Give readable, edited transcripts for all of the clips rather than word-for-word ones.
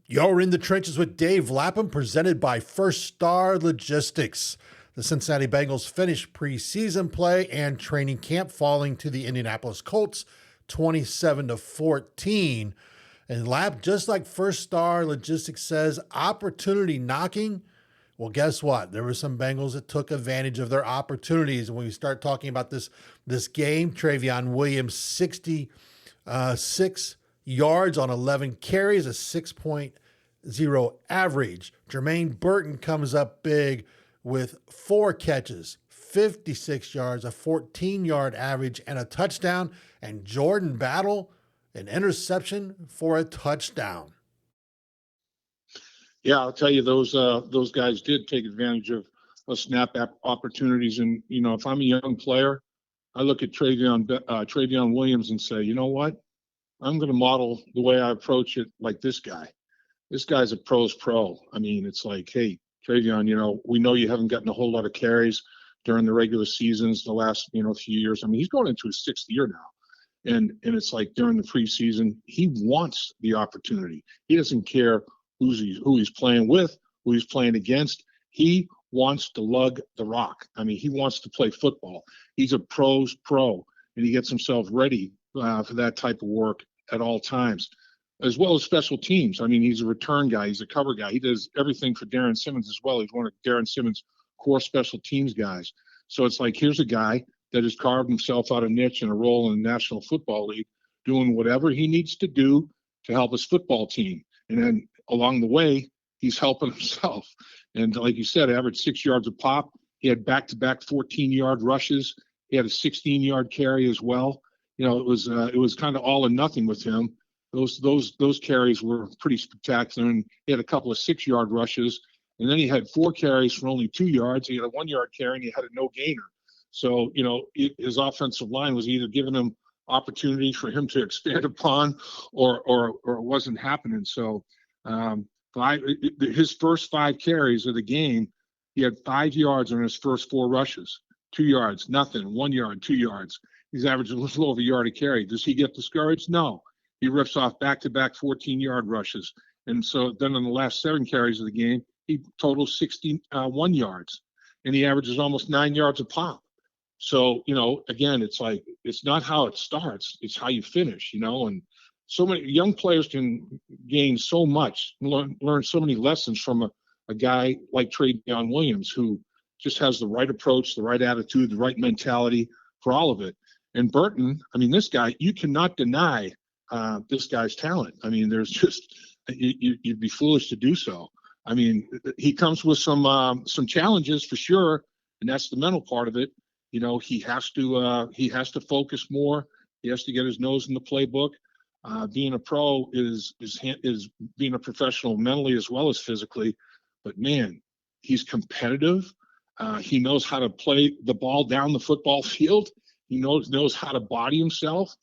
You're in the trenches with Dave Lapham, presented by First Star Logistics. The Cincinnati Bengals finished preseason play and training camp, falling to the Indianapolis Colts 27-14. And Lap, just like First Star Logistics says, opportunity knocking. Well, guess what? There were some Bengals that took advantage of their opportunities. And when we start talking about this game, Trayon Williams, 66 yards on 11 carries, a 6.0 average. Jermaine Burton comes up big with 4 catches, 56 yards, a 14-yard average, and a touchdown. And Jordan Battle, an interception for a touchdown. Yeah, I'll tell you, those guys did take advantage of snap opportunities. And, you know, if I'm a young player, I look at Trayon Williams and say, you know what? I'm going to model the way I approach it like this guy. This guy's a pro's pro. I mean, it's like, hey, Trayon, you know, we know you haven't gotten a whole lot of carries during the regular seasons the last, few years. I mean, he's going into his 6th year now. And it's like during the preseason, he wants the opportunity. He doesn't care who he's playing with, who he's playing against. He wants to lug the rock. I mean, he wants to play football. He's a pro's pro, and he gets himself ready for that type of work at all times, as well as special teams. I mean, he's a return guy. He's a cover guy. He does everything for Darren Simmons as well. He's one of Darren Simmons' core special teams guys. So it's like, here's a guy that has carved himself out a niche and a role in the National Football League, doing whatever he needs to do to help his football team. And then along the way, he's helping himself. And like you said, averaged 6 yards a pop. He had back-to-back 14-yard rushes. He had a 16-yard carry as well. You know, it was kind of all or nothing with him. Those carries were pretty spectacular. And he had a couple of 6-yard rushes, and then he had 4 carries for only 2 yards. He had a 1-yard carry, and he had a no gainer. So, you know, his offensive line was either giving him opportunity for him to expand upon, or it wasn't happening. So, his first 5 carries of the game, he had 5 yards on his first 4 rushes. 2 yards, nothing. 1 yard, 2 yards. He's averaging a little over a yard a carry. Does he get discouraged? No. He rips off back-to-back 14-yard rushes. And so then on the last 7 carries of the game, he totals 61 yards. And he averages almost 9 yards a pop. So, you know, again, it's like, it's not how it starts, it's how you finish, you know. And so many young players can gain so much, learn so many lessons from a guy like Trayon Williams, who just has the right approach, the right attitude, the right mentality for all of it. And Burton, I mean, this guy, you cannot deny this guy's talent. I mean, there's just, you'd be foolish to do so. I mean, he comes with some challenges for sure, and that's the mental part of it. You know, he has to focus more. He has to get his nose in the playbook. Being a pro is being a professional mentally as well as physically. But man, he's competitive. He knows how to play the ball down the football field. He knows how to body himself.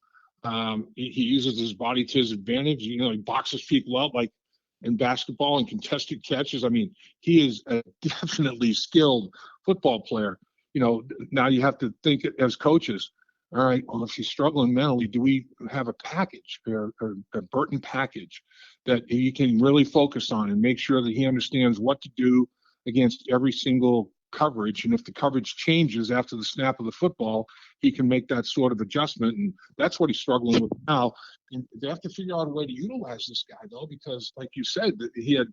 He uses his body to his advantage. You know, he boxes people out like in basketball and contested catches. I mean, he is a definitely skilled football player. You know, now you have to think as coaches, all right, well, if he's struggling mentally, do we have a package or a Burton package that he can really focus on and make sure that he understands what to do against every single coverage? And if the coverage changes after the snap of the football, he can make that sort of adjustment. And that's what he's struggling with now. And they have to figure out a way to utilize this guy, though, because like you said, he had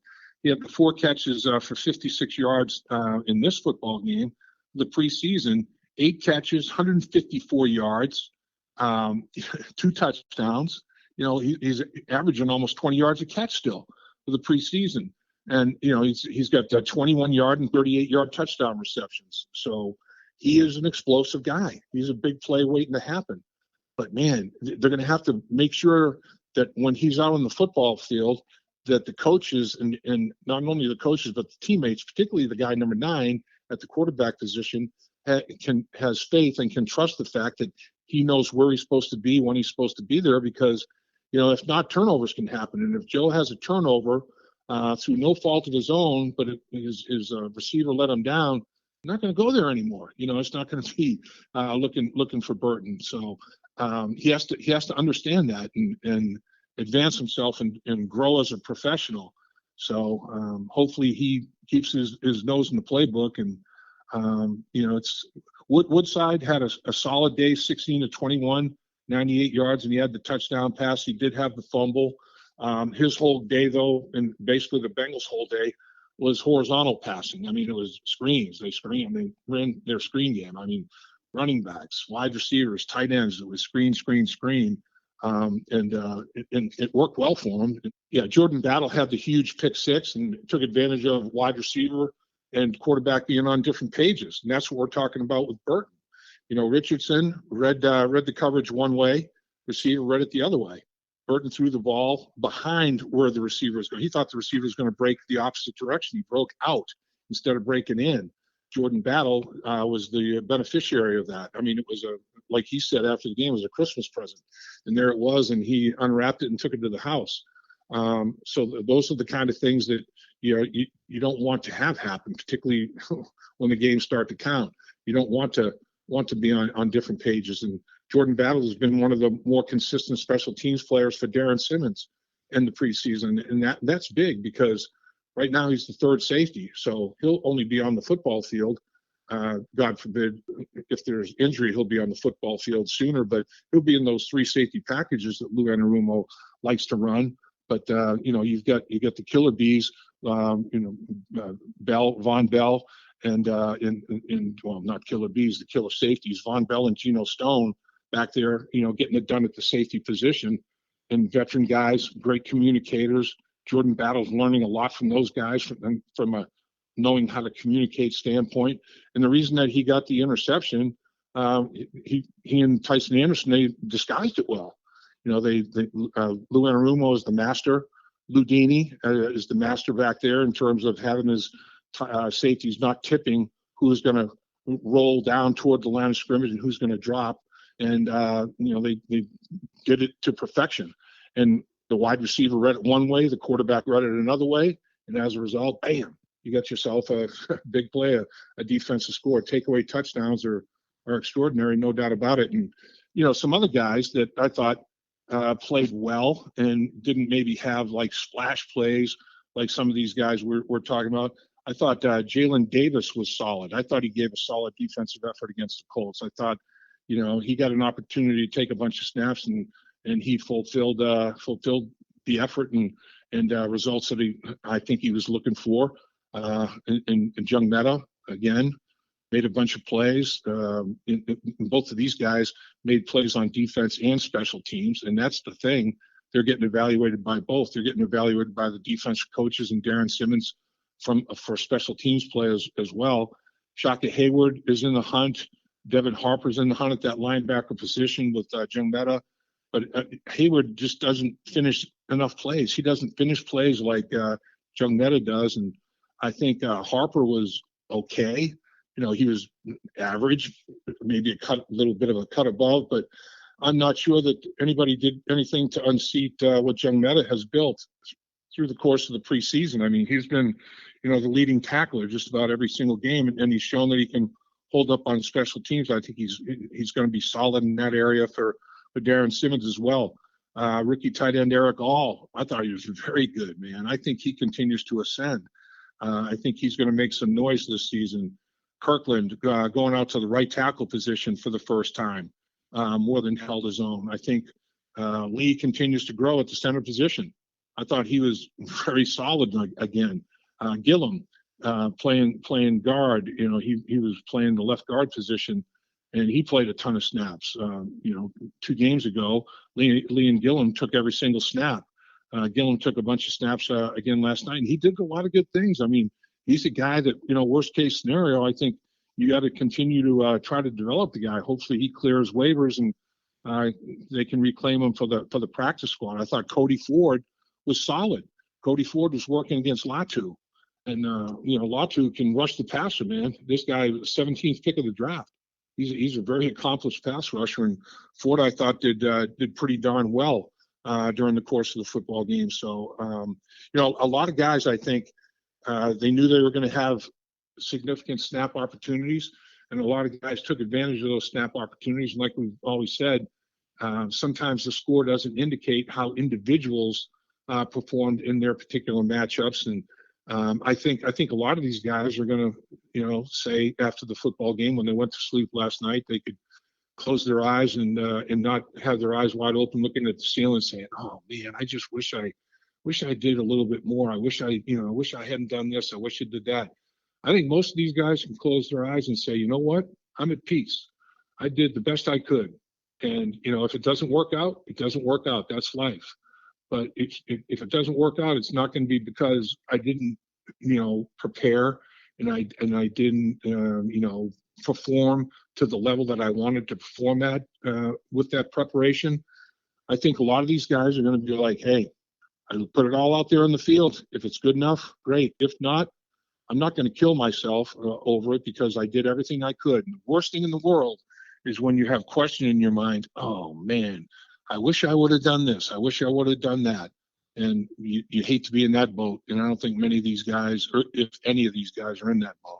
the 4 catches for 56 yards in this football game. The preseason, 8 catches, 154 yards, 2 touchdowns. You know, he's averaging almost 20 yards a catch still for the preseason. And, you know, he's got 21-yard and 38-yard touchdown receptions. So he is an explosive guy. He's a big play waiting to happen. But, man, they're going to have to make sure that when he's out on the football field, that the coaches and not only the coaches but the teammates, particularly the guy number 9 at the quarterback position, has faith and can trust the fact that he knows where he's supposed to be when he's supposed to be there. Because, you know, if not, turnovers can happen. And if Joe has a turnover through no fault of his own, but his receiver let him down, I'm not going to go there anymore. You know, it's not going to be looking for Burton. So he has to understand that and advance himself and grow as a professional. So hopefully he keeps his nose in the playbook. And it's Woodside had a solid day, 16 to 21, 98 yards, and he had the touchdown pass. He did have the fumble. His whole day, though, and basically the Bengals' whole day, was horizontal passing. I mean, it was screens. They ran their screen game. I mean, running backs, wide receivers, tight ends. It was screen, screen, screen. And it worked well for him. Yeah, Jordan Battle had the huge pick six and took advantage of wide receiver and quarterback being on different pages. And that's what we're talking about with Burton. Richardson read the coverage one way, receiver read it the other way. Burton threw the ball behind where the receiver was going. He thought the receiver was going to break the opposite direction. He broke out instead of breaking in. Jordan Battle was the beneficiary of that. I mean, it was like he said after the game, it was a Christmas present. And there it was, and he unwrapped it and took it to the house. So those are the kind of things that you don't want to have happen, particularly when the games start to count. You don't want to be on different pages. And Jordan Battle has been one of the more consistent special teams players for Darren Simmons in the preseason, and that's big because right now he's the third safety, so he'll only be on the football field. God forbid, if there's injury, he'll be on the football field sooner, but he'll be in those three safety packages that Lou Anarumo likes to run. But you've got the killer bees, Von Bell, and well, not killer bees, the killer safeties, Von Bell and Geno Stone back there, getting it done at the safety position, and veteran guys, great communicators. Jordan Battle's learning a lot from those guys from a knowing how to communicate standpoint. And the reason that he got the interception, he and Tyson Anderson, they disguised it well. Lou Anarumo is the master. Lou Dini is the master back there in terms of having his safeties not tipping who's going to roll down toward the line of scrimmage and who's going to drop. And, they did it to perfection. And the wide receiver read it one way, the quarterback read it another way. And as a result, bam, you got yourself a big play, a defensive score. Takeaway touchdowns are extraordinary, no doubt about it. And, some other guys that I thought played well and didn't maybe have like splash plays like some of these guys we're talking about. I thought Jalen Davis was solid. I thought he gave a solid defensive effort against the Colts. I thought, he got an opportunity to take a bunch of snaps and he fulfilled the effort and results that I think he was looking for. And Young Meta again made a bunch of plays. Both of these guys made plays on defense and special teams, and that's the thing. They're getting evaluated by both. They're getting evaluated by the defensive coaches and Darren Simmons for special teams players as well. Shaka Hayward is in the hunt. Devin Harper's in the hunt at that linebacker position with Young Meta. But Hayward just doesn't finish enough plays. He doesn't finish plays like Young Meta does. And I think Harper was okay. He was average, maybe a little bit of a cut above, but I'm not sure that anybody did anything to unseat what Young Meta has built through the course of the preseason. I mean, he's been, the leading tackler just about every single game, and he's shown that he can hold up on special teams. I think he's going to be solid in that area for Darren Simmons as well. Rookie tight end Eric All, I thought he was very good, man. I think he continues to ascend. I think he's going to make some noise this season. Kirkland going out to the right tackle position for the first time, more than held his own. I think Lee continues to grow at the center position. I thought he was very solid again. Gillum playing guard, he was playing the left guard position, and he played a ton of snaps. 2 games ago, Lee and Gillum took every single snap. Gillum took a bunch of snaps again last night, and he did a lot of good things. I mean, he's a guy that, worst case scenario, I think you got to continue to try to develop the guy. Hopefully he clears waivers and they can reclaim him for the practice squad. I thought Cody Ford was solid. Cody Ford was working against Latu. And, Latu can rush the passer, man. This guy, 17th pick of the draft. He's a very accomplished pass rusher. And Ford, I thought, did pretty darn well during the course of the football game. So, a lot of guys, I think, they knew they were going to have significant snap opportunities. And a lot of guys took advantage of those snap opportunities. And like we've always said, sometimes the score doesn't indicate how individuals performed in their particular matchups. And I think a lot of these guys are going to, say after the football game when they went to sleep last night, they could close their eyes and not have their eyes wide open, looking at the ceiling, saying, "Oh man, I just wish I did a little bit more. I wish I hadn't done this. I wish I did that." I think most of these guys can close their eyes and say, "You know what? I'm at peace. I did the best I could. And, if it doesn't work out, it doesn't work out. That's life. But if it doesn't work out, it's not going to be because I didn't, prepare and I didn't, perform to the level that I wanted to perform at with that preparation." I think a lot of these guys are going to be like, "Hey, I put it all out there in the field. If it's good enough, great. If not, I'm not going to kill myself over it because I did everything I could." And the worst thing in the world is when you have question in your mind. "Oh man, I wish I would have done this. I wish I would have done that." And you hate to be in that boat. And I don't think many of these guys, or if any of these guys, are in that boat.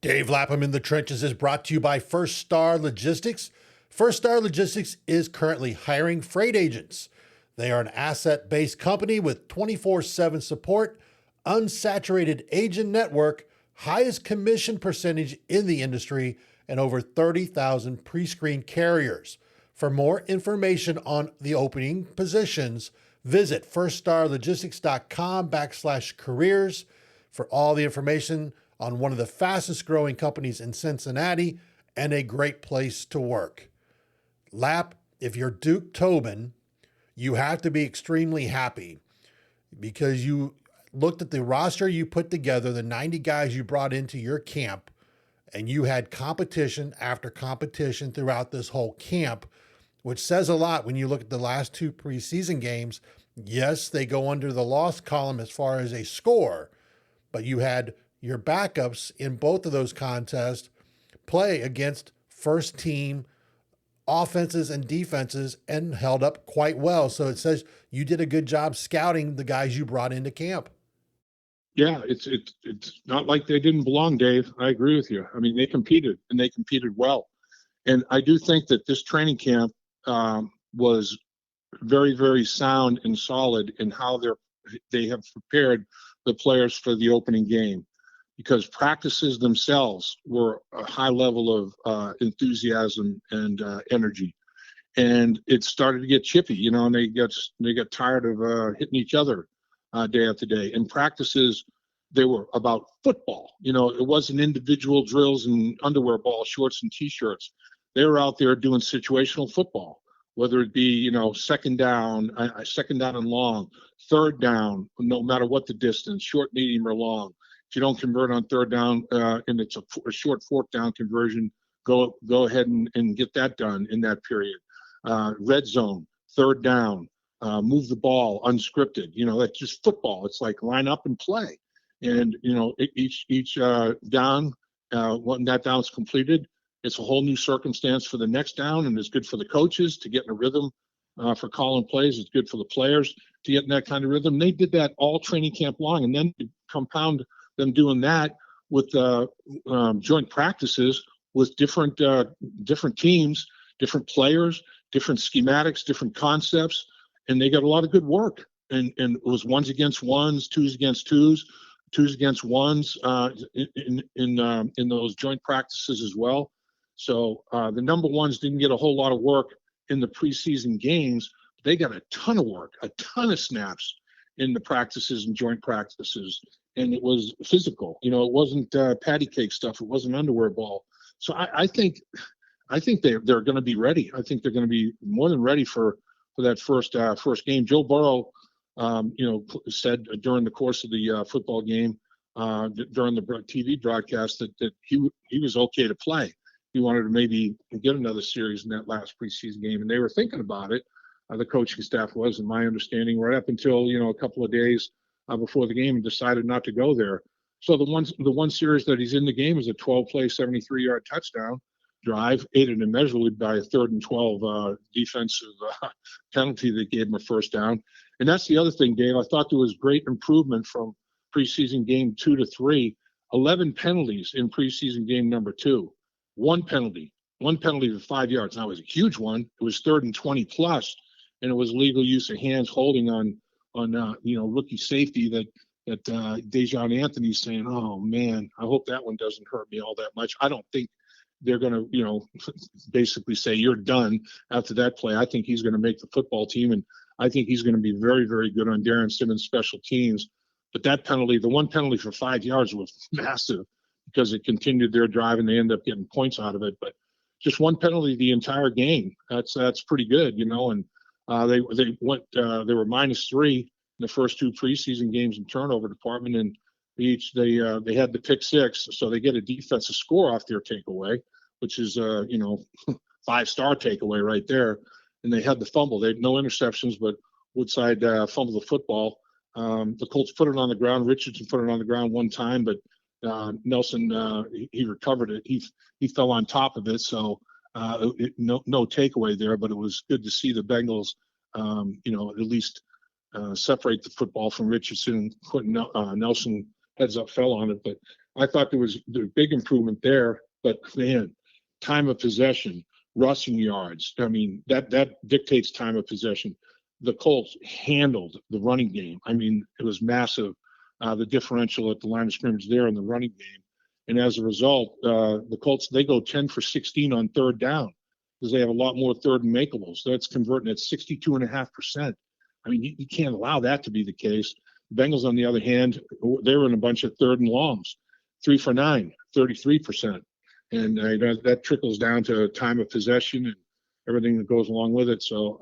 Dave Lapham in the Trenches is brought to you by First Star Logistics. First Star Logistics is currently hiring freight agents. They are an asset-based company with 24/7 support, unsaturated agent network, highest commission percentage in the industry, and over 30,000 pre-screened carriers. For more information on the opening positions, visit firststarlogistics.com/careers for all the information on one of the fastest growing companies in Cincinnati and a great place to work. Lap, if you're Duke Tobin, you have to be extremely happy because you looked at the roster you put together, the 90 guys you brought into your camp, and you had competition after competition throughout this whole camp, which says a lot when you look at the last two preseason games. Yes, they go under the loss column as far as a score, but you had your backups in both of those contests play against first team offenses and defenses and held up quite well. So it says you did a good job scouting the guys you brought into camp. Yeah, it's not like they didn't belong, Dave. I agree with you. I mean, they competed and they competed well. And I do think that this training camp was very, very sound and solid in how they have prepared the players for the opening game, because practices themselves were a high level of enthusiasm and energy. And it started to get chippy, and they got tired of hitting each other day after day. And practices, they were about football. It wasn't individual drills and underwear ball, shorts and T-shirts. They were out there doing situational football, whether it be, second down and long, third down, no matter what the distance, short, medium, or long. If you don't convert on third down and it's a short fourth down conversion, go ahead and get that done in that period. Red zone, third down, move the ball, unscripted. That's just football. It's like line up and play. And, each down, when that down is completed, it's a whole new circumstance for the next down, and it's good for the coaches to get in a rhythm for calling plays. It's good for the players to get in that kind of rhythm. They did that all training camp long, and then compound them doing that with joint practices with different teams, different players, different schematics, different concepts, and they got a lot of good work. And it was ones against ones, twos against twos against ones in those joint practices as well. So the number ones didn't get a whole lot of work in the preseason games. But they got a ton of work, a ton of snaps in the practices and joint practices. And it was physical. It wasn't patty cake stuff. It wasn't underwear ball. So I think they're going to be ready. I think they're going to be more than ready for that first game. Joe Burrow, said during the course of the football game, during the TV broadcast, that he was okay to play. He wanted to maybe get another series in that last preseason game, and they were thinking about it. The coaching staff was, in my understanding, right up until a couple of days before the game, and decided not to go there. So the one series that he's in the game is a 12-play, 73-yard touchdown drive, aided immeasurably by a 3rd and 12 defensive penalty that gave him a first down. And that's the other thing, Dave. I thought there was great improvement from preseason game 2 to 3. 11 penalties in preseason game number 2. One penalty for 5 yards. Now, it was a huge one. It was 3rd and 20 plus, and it was legal use of hands holding on rookie safety that Dejon Anthony's saying, oh man, I hope that one doesn't hurt me all that much. I don't think they're going to, basically say you're done after that play. I think he's going to make the football team, and I think he's going to be very, very good on Darren Simmons' special teams. But that penalty, the one penalty for 5 yards, was massive because it continued their drive and they ended up getting points out of it. But just one penalty the entire game, that's pretty good, and they were -3 in the first 2 preseason games in turnover department, and they had the pick 6, so they get a defensive score off their takeaway, which is 5-star takeaway right there. And they had the fumble. They had no interceptions, but Woodside fumbled the football. The Colts put it on the ground. Richardson put it on the ground one time, but Nelson he recovered it. He fell on top of it, so no takeaway there. But it was good to see the Bengals, at least separate the football from Richardson and put Nelson heads up fell on it. But I thought there was a big improvement there. But man, time of possession, rushing yards. I mean, that dictates time of possession. The Colts handled the running game. I mean, it was massive, the differential at the line of scrimmage there in the running game. And as a result, the Colts, they go 10 for 16 on third down because they have a lot more third and makeables. So that's converting at 62.5%. I mean, you can't allow that to be the case. The Bengals, on the other hand, they were in a bunch of third and longs, 3 for 9, 33%. And that trickles down to time of possession and everything that goes along with it. So,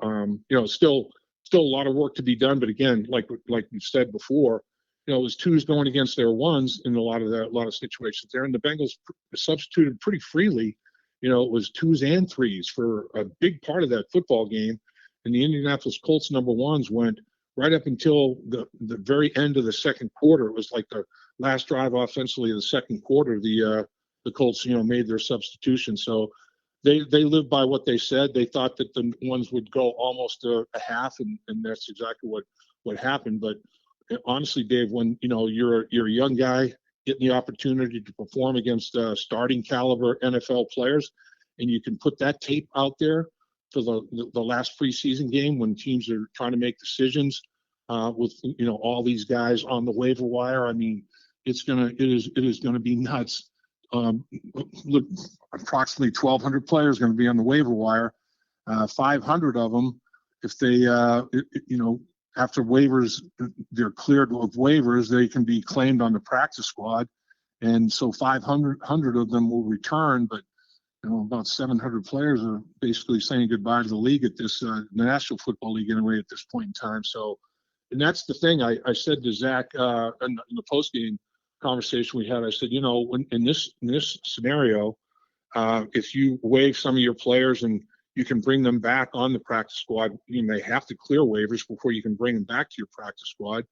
still a lot of work to be done. But again, like we said before, it was 2s going against their 1s in a lot of situations there. And the Bengals substituted pretty freely. It was 2s and 3s for a big part of that football game. And the Indianapolis Colts number 1s went right up until the very end of the second quarter. It was like the last drive offensively of the second quarter. The Colts, made their substitution. So they lived by what they said. They thought that the 1s would go almost a half, and that's exactly what happened. But honestly, Dave, when you're a young guy getting the opportunity to perform against starting caliber NFL players, and you can put that tape out there for the last preseason game when teams are trying to make decisions with all these guys on the waiver wire. I mean, it is gonna be nuts. Look, approximately 1,200 players going to be on the waiver wire. 500 of them, if they, after waivers, they're cleared of waivers, they can be claimed on the practice squad. And so 500 of them will return, but about 700 players are basically saying goodbye to the league at this, the National Football League anyway, at this point in time. So, and that's the thing I said to Zach in the postgame conversation we had. I said, when in this scenario, if you waive some of your players and you can bring them back on the practice squad, you may have to clear waivers before you can bring them back to your practice squad.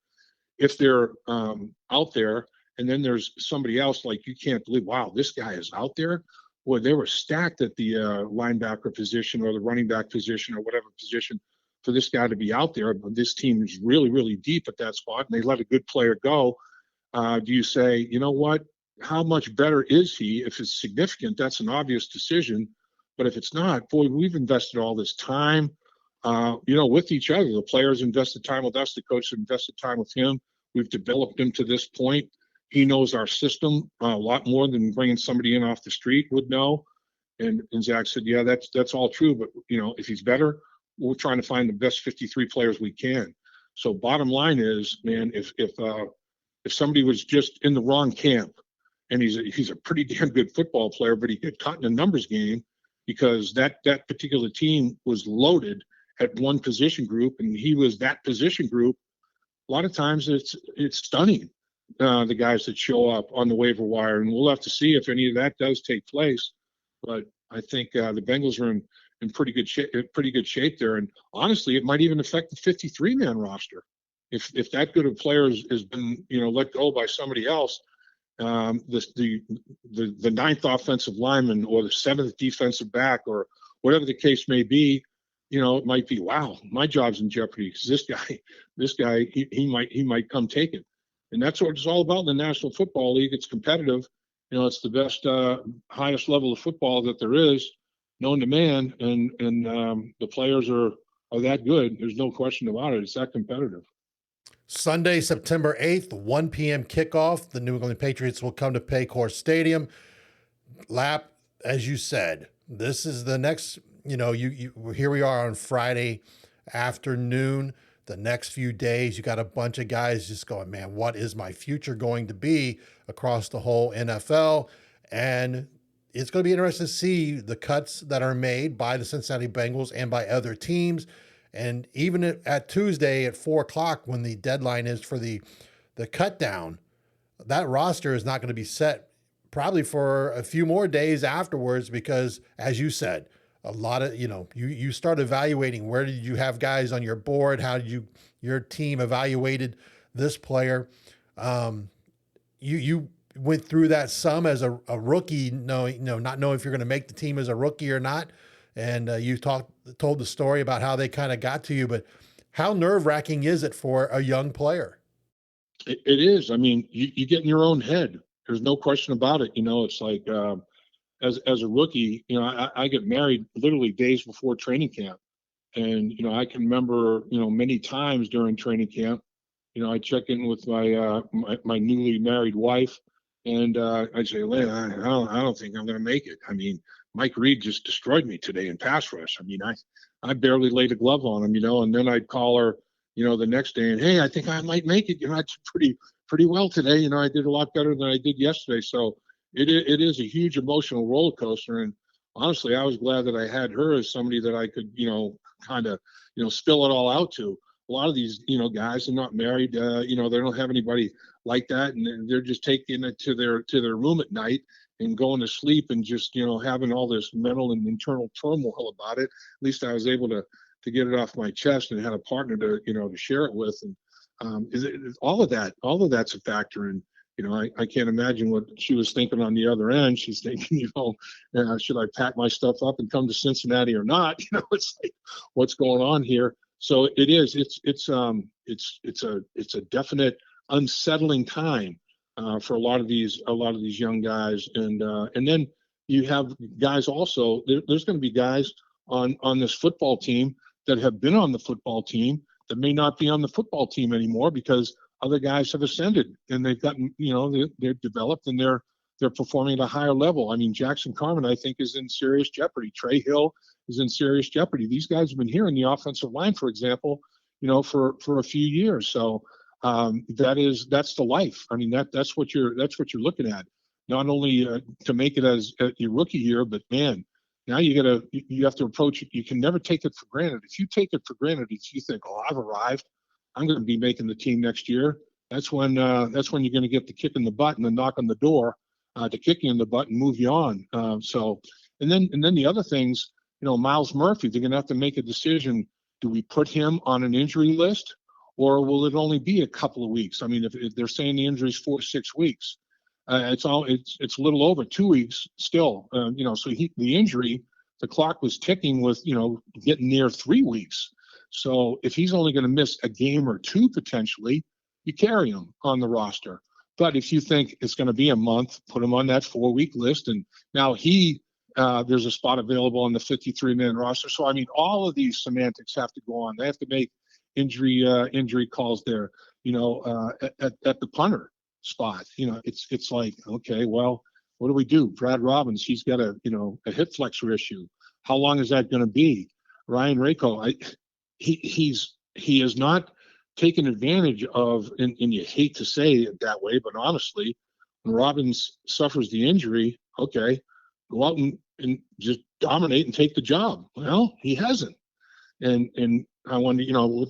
If they're out there, and then there's somebody else like you can't believe, wow, this guy is out there. Well, they were stacked at the linebacker position or the running back position or whatever position for this guy to be out there. But this team is really, really deep at that spot, and they let a good player go. Do you say, you know what, how much better is he? If it's significant, that's an obvious decision. But if it's not, boy, we've invested all this time, with each other. The players invested time with us. The coach invested time with him. We've developed him to this point. He knows our system a lot more than bringing somebody in off the street would know. And Zach said, yeah, that's all true. But, if he's better, we're trying to find the best 53 players we can. So bottom line is, man, if somebody was just in the wrong camp, and he's a pretty damn good football player, but he got caught in a numbers game because that particular team was loaded at one position group, and he was that position group. A lot of times it's stunning, the guys that show up on the waiver wire, and we'll have to see if any of that does take place. But I think the Bengals are in pretty good shape there, and honestly, it might even affect the 53-man roster. If that good of player has been let go by somebody else, the ninth offensive lineman or the seventh defensive back or whatever the case may be, it might be, wow, my job's in jeopardy because this guy he might come take it. And that's what it's all about in the National Football League. It's competitive. It's the best, highest level of football that there is, known to man, and the players are that good. There's no question about it. It's that competitive. Sunday, September 8th, 1 p.m. kickoff. The New England Patriots will come to Paycor Stadium. Lap, as you said, this is the next, here we are on Friday afternoon. The next few days, you got a bunch of guys just going, man, what is my future going to be across the whole NFL? And it's going to be interesting to see the cuts that are made by the Cincinnati Bengals and by other teams. And even at Tuesday at 4:00, when the deadline is for the cut down, that roster is not going to be set probably for a few more days afterwards, because as you said, a lot of, you start evaluating, where did you have guys on your board? How did your team evaluated this player? You went through that some as a rookie, not knowing if you're going to make the team as a rookie or not. And you told the story about how they kind of got to you, but how nerve-wracking is it for a young player? It is. I mean, you get in your own head. There's no question about it. It's like, as a rookie, I get married literally days before training camp. And, I can remember, many times during training camp, I check in with my newly married wife, and I'd say, I don't think I'm going to make it. I mean, Mike Reed just destroyed me today in pass rush. I mean, I barely laid a glove on him, and then I'd call her, the next day, and, hey, I think I might make it. I did pretty well today. I did a lot better than I did yesterday. So it is a huge emotional roller coaster. And honestly, I was glad that I had her as somebody that I could, kind of, spill it all out to. A lot of these, guys are not married. They don't have anybody like that, and they're just taking it to their room at night and going to sleep and just, having all this mental and internal turmoil about it. At least I was able to get it off my chest and had a partner to, to share it with. And all of that's a factor. And, I can't imagine what she was thinking on the other end. She's thinking, should I pack my stuff up and come to Cincinnati or not? It's like, what's going on here? So it is. It's a definite unsettling time for a lot of these young guys. And then you have guys also. There's going to be guys on this football team that have been on the football team that may not be on the football team anymore because other guys have ascended and they've gotten, they're developed and they're performing at a higher level. I mean, Jackson Carman, I think, is in serious jeopardy. Trey Hill is in serious jeopardy. These guys have been here in the offensive line, for example, for a few years. So that's the life. I mean, that's what you're looking at. Not only to make it as your rookie year, but man, now you have to approach it. You can never take it for granted. If you take it for granted, if you think, oh, I've arrived, I'm going to be making the team next year. That's when you're going to get the kick in the butt and the knock on the door to kick you in the butt and move you on. And then the other things, Miles Murphy, they're going to have to make a decision. Do we put him on an injury list, or will it only be a couple of weeks? I mean, if they're saying the injury is 4 to 6 weeks, it's a little over 2 weeks still. So the injury, the clock was ticking with getting near 3 weeks. So if he's only going to miss a game or two potentially, you carry him on the roster. But if you think it's going to be a month, put him on that 4-week list. And now there's a spot available on the 53-man roster. So, I mean, all of these semantics have to go on. They have to make injury calls there, at the punter spot. It's like, okay, well, what do we do? Brad Robbins, he's got a hip flexor issue. How long is that going to be? Ryan Rako, he has not taken advantage of, and you hate to say it that way, but honestly, when Robbins suffers the injury, okay, go out and just dominate and take the job. Well, he hasn't. And I wonder,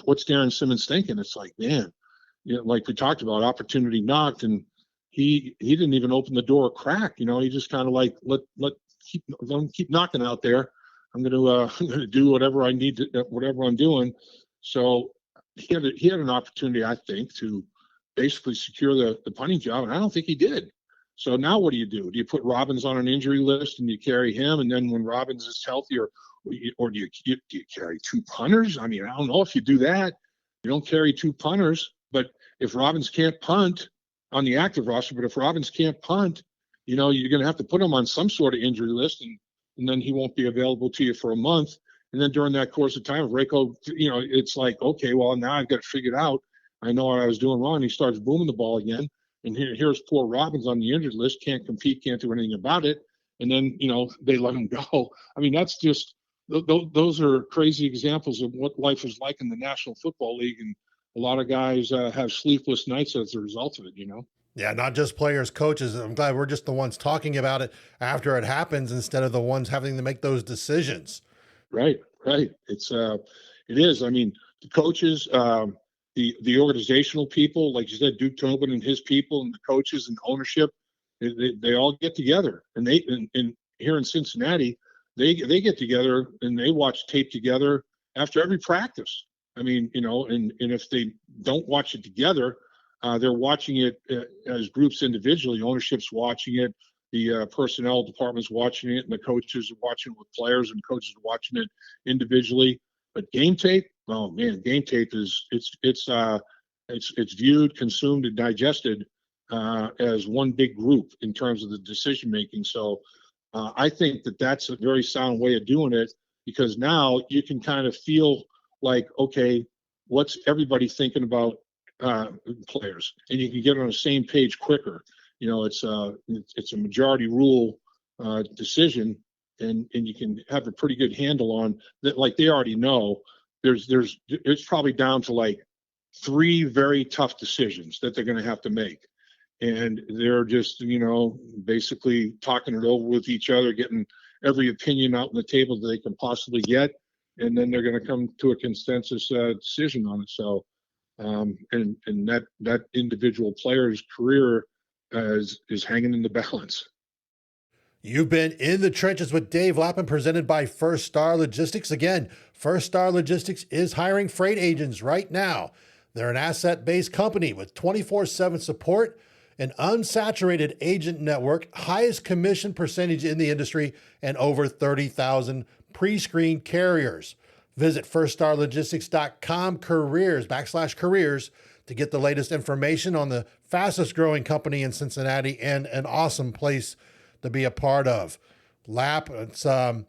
what's Darren Simmons thinking? It's like, man, like we talked about, opportunity knocked, and he didn't even open the door a crack. He just kind of like let him keep knocking out there. I'm gonna do whatever I need to, whatever I'm doing. So he had an opportunity, I think, to basically secure the punting job, and I don't think he did. So now what do? Do you put Robbins on an injury list and you carry him, and then when Robbins is healthy, or do you carry two punters? I mean, I don't know if you do that. You don't carry two punters, but if Robbins can't punt on the active roster, but if Robbins can't punt, you're going to have to put him on some sort of injury list, and then he won't be available to you for a month. And then during that course of time, if Rako, it's like, okay, well, now I've got it figured out. I know what I was doing wrong. He starts booming the ball again. And here's poor Robbins on the injured list, can't compete, can't do anything about it. And then, they let him go. I mean, that's just, those are crazy examples of what life is like in the National Football League. And a lot of guys have sleepless nights as a result of it. Yeah, not just players, coaches. I'm glad we're just the ones talking about it after it happens instead of the ones having to make those decisions. Right, right. It is. I mean, the coaches, the organizational people, like you said, Duke Tobin and his people, and the coaches and ownership, they all get together, and here in Cincinnati, they get together and they watch tape together after every practice. I mean, and if they don't watch it together, they're watching it as groups individually. Ownership's watching it, the personnel department's watching it, and the coaches are watching it with players, and coaches are watching it individually. But game tape, oh man, game tape it's viewed, consumed, and digested as one big group in terms of the decision making. So I think that's a very sound way of doing it, because now you can kind of feel like, okay, what's everybody thinking about players, and you can get on the same page quicker. It's a majority rule decision, and you can have a pretty good handle on that. Like, they already know it's probably down to like 3 very tough decisions that they're going to have to make, and they're just basically talking it over with each other, getting every opinion out on the table that they can possibly get, and then they're going to come to a consensus decision on it. So and that individual player's career is hanging in the balance. You've been in the trenches with Dave Lapham, presented by First Star Logistics. Again, First Star Logistics is hiring freight agents right now. They're an asset-based company with 24/7 support, an unsaturated agent network, highest commission percentage in the industry, and over 30,000 pre-screened carriers. Visit firststarlogistics.com careers to get the latest information on the fastest growing company in Cincinnati and an awesome place to be a part of. Lap, it's hard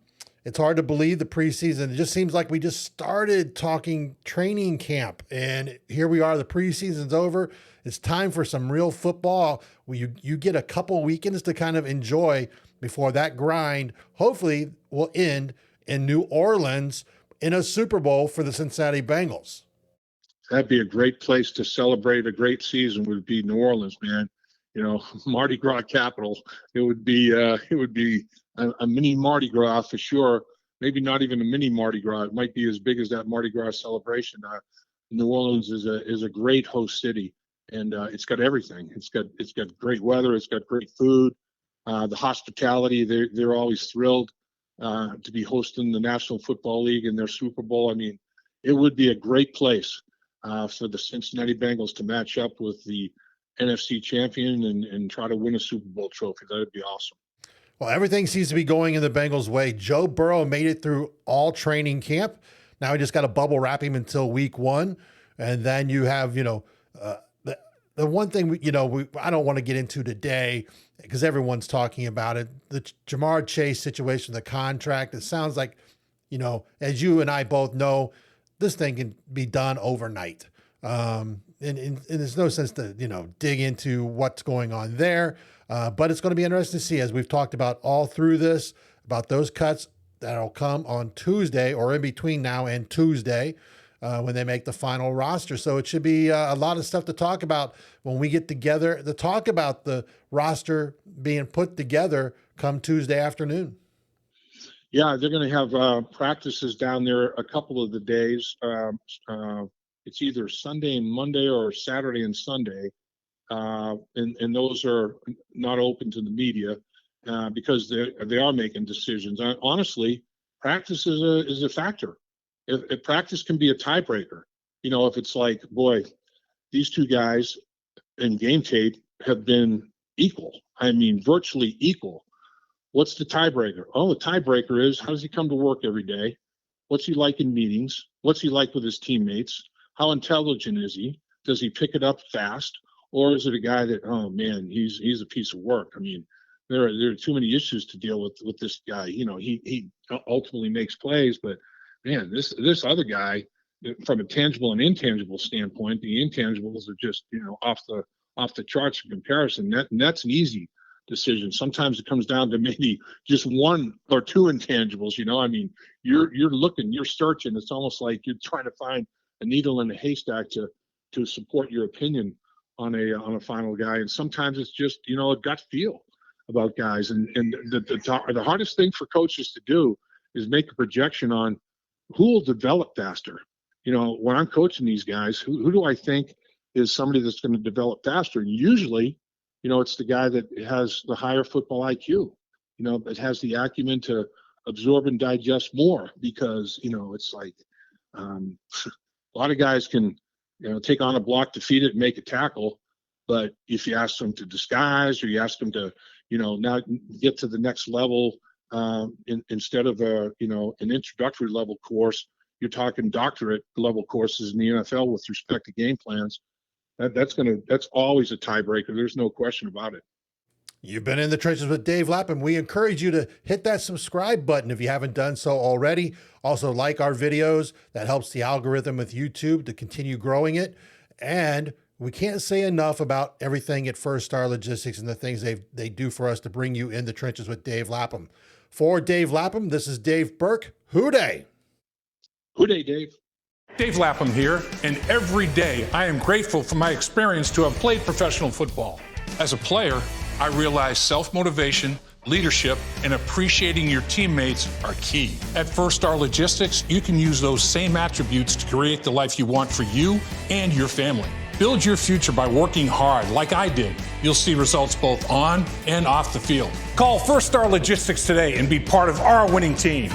to believe the preseason. It just seems like we just started talking training camp, and here we are. The preseason's over. It's time for some real football where you get a couple weekends to kind of enjoy before that grind hopefully will end in New Orleans in a Super Bowl for the Cincinnati Bengals. That'd be a great place to celebrate a great season. Would be New Orleans, man. Mardi Gras capital. It would be a mini Mardi Gras for sure. Maybe not even a mini Mardi Gras. It might be as big as that Mardi Gras celebration. New Orleans is a great host city, and it's got everything. It's got great weather. It's got great food. The hospitality. They're always thrilled to be hosting the National Football League and their Super Bowl. I mean, it would be a great place for the Cincinnati Bengals to match up with the NFC champion and try to win a Super Bowl trophy. That would be awesome. Well, everything seems to be going in the Bengals' way. Joe Burrow made it through all training camp. Now we just got to bubble wrap him until week 1. And then you have, the one thing, I don't want to get into today because everyone's talking about it, the Jamar Chase situation, the contract. It sounds like, as you and I both know, this thing can be done overnight. And there's no sense to, dig into what's going on there. But it's going to be interesting to see, as we've talked about all through this, about those cuts that'll come on Tuesday or in between now and Tuesday when they make the final roster. So it should be a lot of stuff to talk about when we get together to talk about the roster being put together come Tuesday afternoon. Yeah, they're going to have practices down there a couple of the days. It's either Sunday and Monday or Saturday and Sunday. And those are not open to the media because they are making decisions. Honestly, practice is a factor. If practice can be a tiebreaker, if it's like, boy, these two guys in game tape have been equal. I mean, virtually equal. What's the tiebreaker? Oh, the tiebreaker is, how does he come to work every day? What's he like in meetings? What's he like with his teammates? How intelligent is he? Does he pick it up fast? Or is it a guy that, oh man, he's a piece of work? I mean, there are too many issues to deal with this guy. He ultimately makes plays, but man, this other guy, from a tangible and intangible standpoint, the intangibles are just, off the charts in comparison. And that's an easy decision. Sometimes it comes down to maybe just one or two intangibles. I mean, you're looking, you're searching. It's almost like you're trying to find a needle in a haystack to support your opinion on a final guy. And sometimes it's just, a gut feel about guys. And the hardest thing for coaches to do is make a projection on who will develop faster. When I'm coaching these guys, who do I think is somebody that's going to develop faster? And usually, it's the guy that has the higher football IQ, that has the acumen to absorb and digest more, because, it's like a lot of guys can, take on a block, defeat it, and make a tackle. But if you ask them to disguise, or you ask them to, now get to the next level, instead of an introductory level course, you're talking doctorate level courses in the NFL with respect to game plans. That's always a tiebreaker. There's no question about it. You've been in the trenches with Dave Lapham. We encourage you to hit that subscribe button if you haven't done so already. Also, like our videos. That helps the algorithm with YouTube to continue growing it. And we can't say enough about everything at First Star Logistics and the things they do for us to bring you in the trenches with Dave Lapham. For Dave Lapham, this is Dave Berk. Hooday! Hooday, Dave. Dave Lapham here, and every day I am grateful for my experience to have played professional football. As a player, I realized self-motivation, leadership, and appreciating your teammates are key. At First Star Logistics, you can use those same attributes to create the life you want for you and your family. Build your future by working hard like I did. You'll see results both on and off the field. Call First Star Logistics today and be part of our winning team.